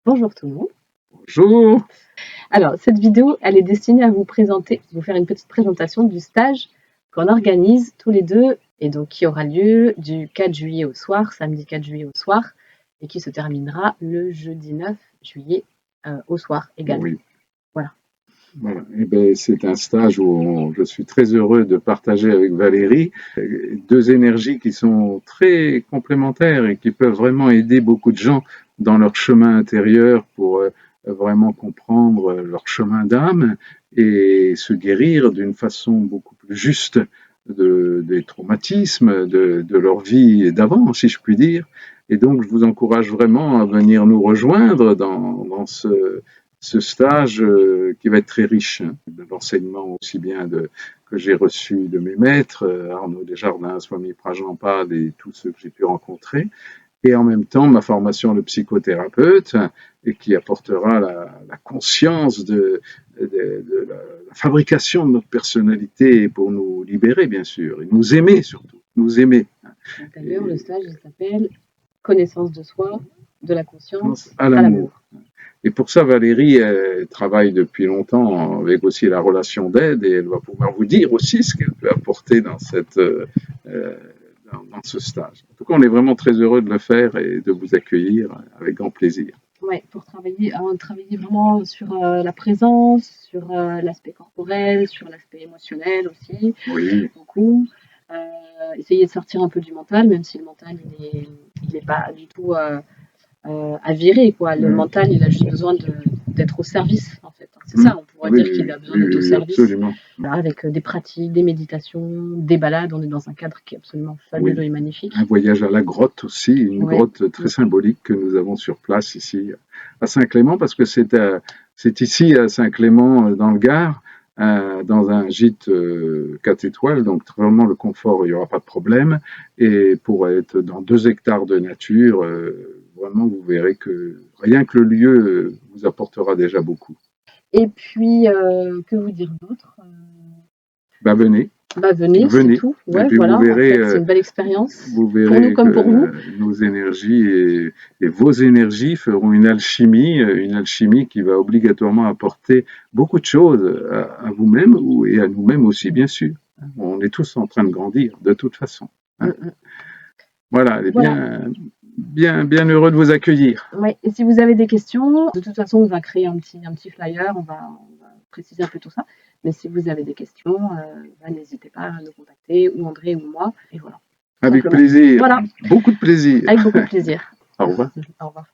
Bonjour tout le monde. Bonjour. Alors, cette vidéo, elle est destinée à vous faire une petite présentation du stage qu'on organise tous les deux et donc qui aura lieu du 4 juillet au soir, samedi 4 juillet au soir, et qui se terminera le jeudi 9 juillet au soir également. Oui. Voilà. Eh ben, c'est un stage où je suis très heureux de partager avec Valérie deux énergies qui sont très complémentaires et qui peuvent vraiment aider beaucoup de gens dans leur chemin intérieur pour vraiment comprendre leur chemin d'âme et se guérir d'une façon beaucoup plus juste des traumatismes de leur vie d'avant, si je puis dire. Et donc, je vous encourage vraiment à venir nous rejoindre dans ce stage qui va être très riche, de l'enseignement aussi bien que j'ai reçu de mes maîtres, Arnaud Desjardins, Swami Prajnampal et tous ceux que j'ai pu rencontrer, et en même temps ma formation de psychothérapeute, et qui apportera la conscience de la fabrication de notre personnalité pour nous libérer, bien sûr, et nous aimer surtout, nous aimer. D'ailleurs, le stage s'appelle Connaissance de soi, de la conscience à l'amour. Et pour ça, Valérie travaille depuis longtemps avec aussi la relation d'aide et elle va pouvoir vous dire aussi ce qu'elle peut apporter dans ce stage. En tout cas, on est vraiment très heureux de le faire et de vous accueillir avec grand plaisir. Ouais, pour travailler vraiment sur la présence, sur l'aspect corporel, sur l'aspect émotionnel aussi, Oui. beaucoup. Essayer de sortir un peu du mental, même si le mental, il est pas du tout à virer, quoi. Le mental, il a juste besoin d'être au service, en fait. C'est ça, on pourrait dire qu'il a besoin d'être au service. Absolument. Voilà, avec des pratiques, des méditations, des balades. On est dans un cadre qui est absolument fabuleux et magnifique. Un voyage à la grotte aussi, une grotte très symbolique que nous avons sur place ici à Saint-Clément, parce que c'est ici à Saint-Clément dans le Gard, dans un gîte 4 étoiles, donc vraiment le confort, il n'y aura pas de problème. Et pour être dans 2 hectares de nature, vraiment vous verrez que rien que le lieu vous apportera déjà beaucoup. Et puis, que vous dire d'autre? Venez. Venez, c'est tout. Ouais, voilà, vous verrez, en fait, c'est une belle expérience. Vous verrez pour nous comme pour vous. Nos énergies et vos énergies feront une alchimie qui va obligatoirement apporter beaucoup de choses à vous-même et à nous-mêmes aussi, bien sûr. On est tous en train de grandir, de toute façon. Voilà, elle est bien heureux de vous accueillir. Ouais, et si vous avez des questions, de toute façon, on va créer un petit flyer, on va préciser un peu tout ça. Mais si vous avez des questions, n'hésitez pas à nous contacter, ou André ou moi, et voilà. Avec plaisir. Voilà. Beaucoup de plaisir. Avec beaucoup de plaisir. Au revoir. Au revoir.